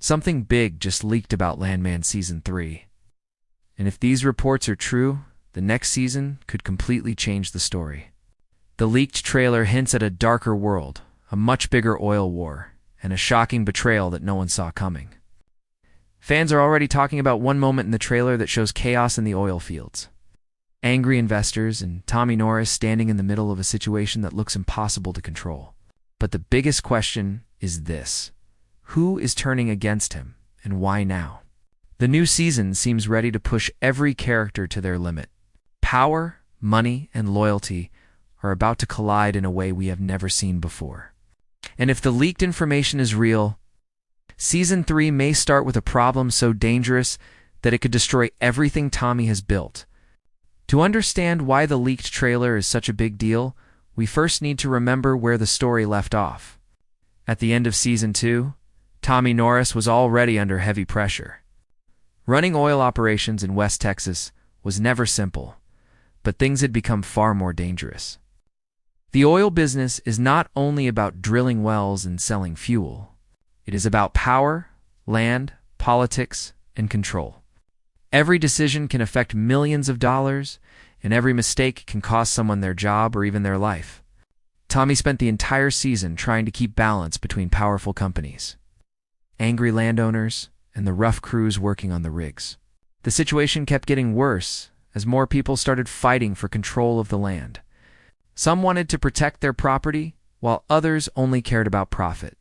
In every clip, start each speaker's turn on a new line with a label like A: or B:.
A: Something big just leaked about Landman Season 3. And if these reports are true, the next season could completely change the story. The leaked trailer hints at a darker world, a much bigger oil war, and a shocking betrayal that no one saw coming. Fans are already talking about one moment in the trailer that shows chaos in the oil fields. Angry investors and Tommy Norris standing in the middle of a situation that looks impossible to control. But the biggest question is this: who is turning against him, and why now? The new season seems ready to push every character to their limit. Power, money, and loyalty are about to collide in a way we have never seen before. And if the leaked information is real, Season 3 may start with a problem so dangerous that it could destroy everything Tommy has built. To understand why the leaked trailer is such a big deal, we first need to remember where the story left off. At the end of Season 2, Tommy Norris was already under heavy pressure. Running oil operations in West Texas was never simple, but things had become far more dangerous. The oil business is not only about drilling wells and selling fuel. It is about power, land, politics, and control. Every decision can affect millions of dollars, and every mistake can cost someone their job or even their life. Tommy spent the entire season trying to keep balance between powerful companies, angry landowners, and the rough crews working on the rigs. The situation kept getting worse as more people started fighting for control of the land. Some wanted to protect their property, while others only cared about profit.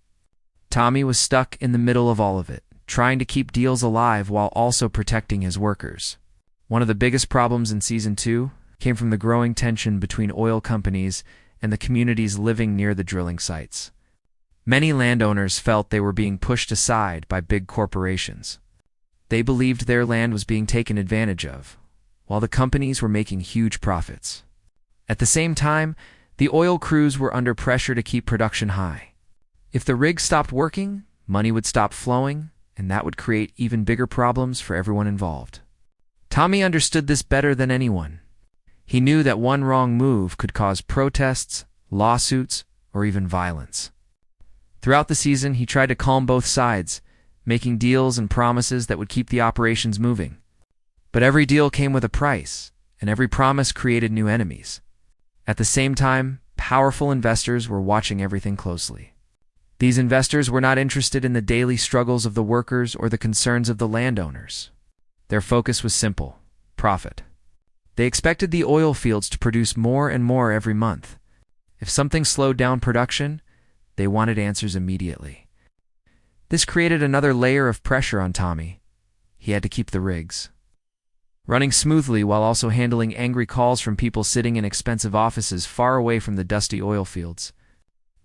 A: Tommy was stuck in the middle of all of it, trying to keep deals alive while also protecting his workers. One of the biggest problems in Season 2 came from the growing tension between oil companies and the communities living near the drilling sites. Many landowners felt they were being pushed aside by big corporations. They believed their land was being taken advantage of, while the companies were making huge profits. At the same time, the oil crews were under pressure to keep production high. If the rig stopped working, money would stop flowing, and that would create even bigger problems for everyone involved. Tommy understood this better than anyone. He knew that one wrong move could cause protests, lawsuits, or even violence. Throughout the season, he tried to calm both sides, making deals and promises that would keep the operations moving. But every deal came with a price, and every promise created new enemies. At the same time, powerful investors were watching everything closely. These investors were not interested in the daily struggles of the workers or the concerns of the landowners. Their focus was simple: profit. They expected the oil fields to produce more and more every month. If something slowed down production, they wanted answers immediately. This created another layer of pressure on Tommy. He had to keep the rigs running smoothly while also handling angry calls from people sitting in expensive offices far away from the dusty oil fields.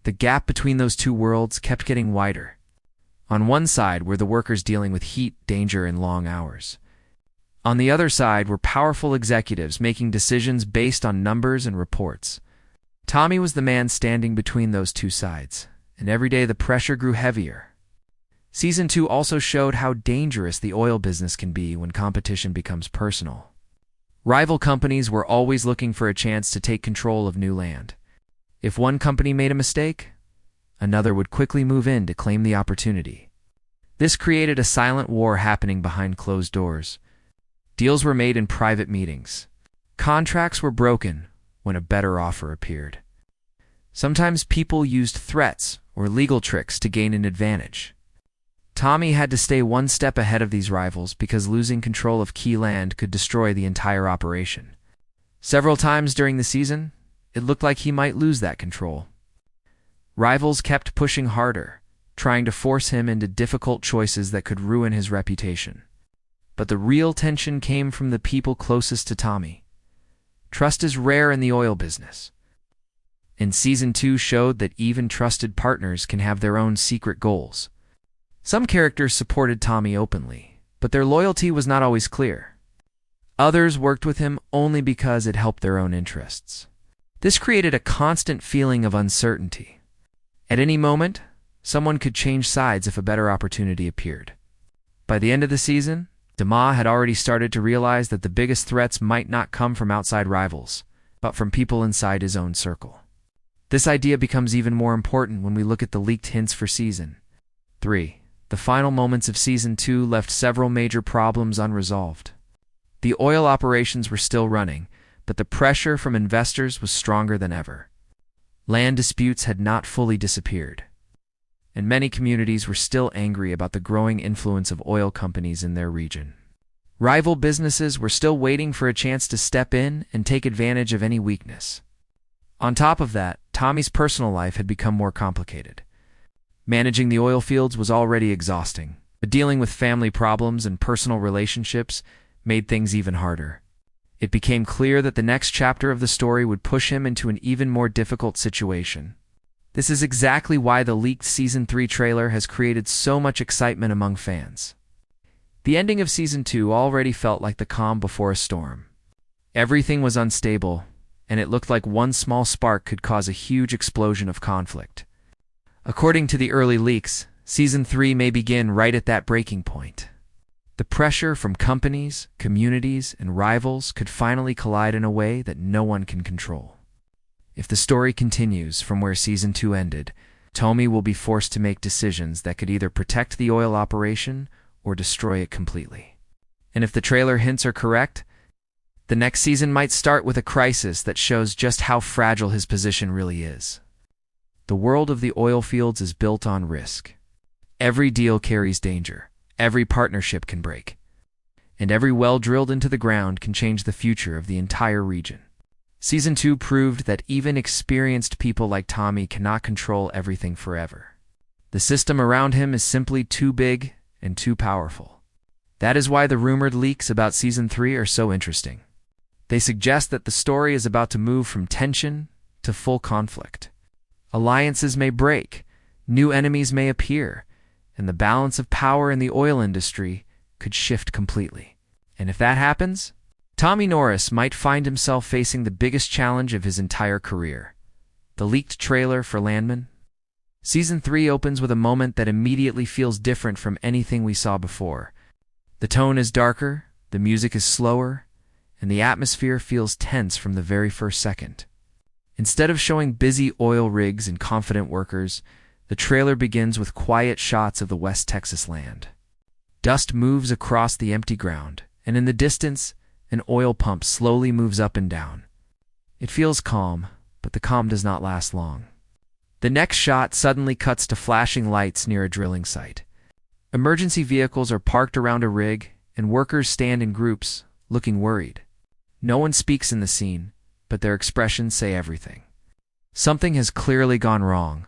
A: The gap between those two worlds kept getting wider. On one side were the workers dealing with heat, danger, and long hours. On the other side were powerful executives making decisions based on numbers and reports. Tommy was the man standing between those two sides, and every day the pressure grew heavier. Season 2 also showed how dangerous the oil business can be when competition becomes personal. Rival companies were always looking for a chance to take control of new land. If one company made a mistake, another would quickly move in to claim the opportunity. This created a silent war happening behind closed doors. Deals were made in private meetings. Contracts were broken when a better offer appeared. Sometimes people used threats or legal tricks to gain an advantage. Tommy had to stay one step ahead of these rivals because losing control of key land could destroy the entire operation. Several times during the season, it looked like he might lose that control. Rivals kept pushing harder, trying to force him into difficult choices that could ruin his reputation. But the real tension came from the people closest to Tommy. Trust is rare in the oil business. And Season 2 showed that even trusted partners can have their own secret goals. Some characters supported Tommy openly, but their loyalty was not always clear. Others worked with him only because it helped their own interests. This created a constant feeling of uncertainty. At any moment, someone could change sides if a better opportunity appeared. By the end of the season, Dama had already started to realize that the biggest threats might not come from outside rivals, but from people inside his own circle. This idea becomes even more important when we look at the leaked hints for Season 3. The final moments of Season 2 left several major problems unresolved. The oil operations were still running, but the pressure from investors was stronger than ever. Land disputes had not fully disappeared, and many communities were still angry about the growing influence of oil companies in their region. Rival businesses were still waiting for a chance to step in and take advantage of any weakness. On top of that, Tommy's personal life had become more complicated. Managing the oil fields was already exhausting, but dealing with family problems and personal relationships made things even harder. It became clear that the next chapter of the story would push him into an even more difficult situation. This is exactly why the leaked Season 3 trailer has created so much excitement among fans. The ending of Season 2 already felt like the calm before a storm. Everything was unstable, and it looked like one small spark could cause a huge explosion of conflict. According to the early leaks, Season 3 may begin right at that breaking point. The pressure from companies, communities, and rivals could finally collide in a way that no one can control. If the story continues from where Season 2 ended, Tommy will be forced to make decisions that could either protect the oil operation or destroy it completely. And if the trailer hints are correct, the next season might start with a crisis that shows just how fragile his position really is. The world of the oil fields is built on risk. Every deal carries danger. Every partnership can break. And every well drilled into the ground can change the future of the entire region. Season 2 proved that even experienced people like Tommy cannot control everything forever. The system around him is simply too big and too powerful. That is why the rumored leaks about Season 3 are so interesting. They suggest that the story is about to move from tension to full conflict. Alliances may break, new enemies may appear, and the balance of power in the oil industry could shift completely. And if that happens, Tommy Norris might find himself facing the biggest challenge of his entire career. The leaked trailer for Landman. Season 3 opens with a moment that immediately feels different from anything we saw before. The tone is darker, the music is slower, and the atmosphere feels tense from the very first second. Instead of showing busy oil rigs and confident workers, the trailer begins with quiet shots of the West Texas land. Dust moves across the empty ground, and in the distance, an oil pump slowly moves up and down. It feels calm, but the calm does not last long. The next shot suddenly cuts to flashing lights near a drilling site. Emergency vehicles are parked around a rig, and workers stand in groups, looking worried. No one speaks in the scene, but their expressions say everything. Something has clearly gone wrong.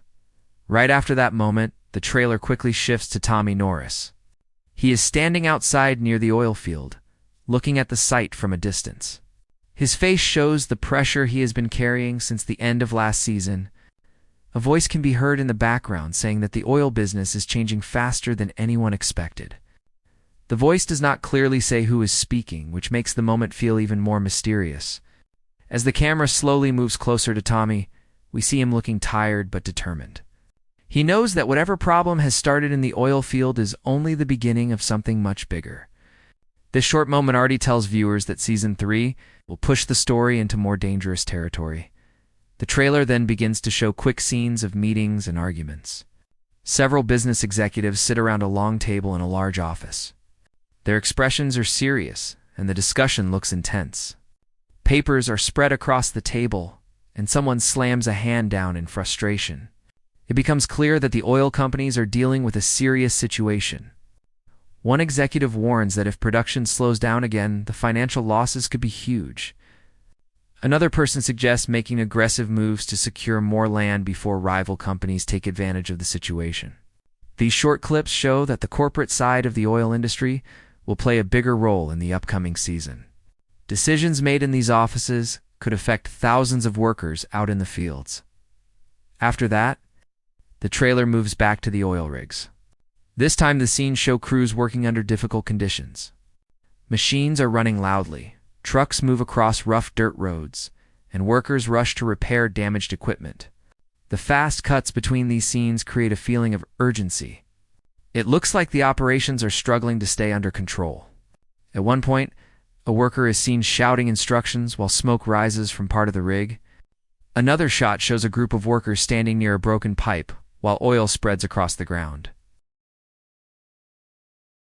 A: Right after that moment, the trailer quickly shifts to Tommy Norris. He is standing outside near the oil field, looking at the site from a distance. His face shows the pressure he has been carrying since the end of last season. A voice can be heard in the background saying that the oil business is changing faster than anyone expected. The voice does not clearly say who is speaking, which makes the moment feel even more mysterious. As the camera slowly moves closer to Tommy, we see him looking tired but determined. He knows that whatever problem has started in the oil field is only the beginning of something much bigger. This short moment already tells viewers that Season 3 will push the story into more dangerous territory. The trailer then begins to show quick scenes of meetings and arguments. Several business executives sit around a long table in a large office. Their expressions are serious, and the discussion looks intense. Papers are spread across the table, and someone slams a hand down in frustration. It becomes clear that the oil companies are dealing with a serious situation. One executive warns that if production slows down again, the financial losses could be huge. Another person suggests making aggressive moves to secure more land before rival companies take advantage of the situation. These short clips show that the corporate side of the oil industry will play a bigger role in the upcoming season. Decisions made in these offices could affect thousands of workers out in the fields. After that, the trailer moves back to the oil rigs. This time the scenes show crews working under difficult conditions. Machines are running loudly, trucks move across rough dirt roads, and workers rush to repair damaged equipment. The fast cuts between these scenes create a feeling of urgency. It looks like the operations are struggling to stay under control. At one point, a worker is seen shouting instructions while smoke rises from part of the rig. Another shot shows a group of workers standing near a broken pipe while oil spreads across the ground.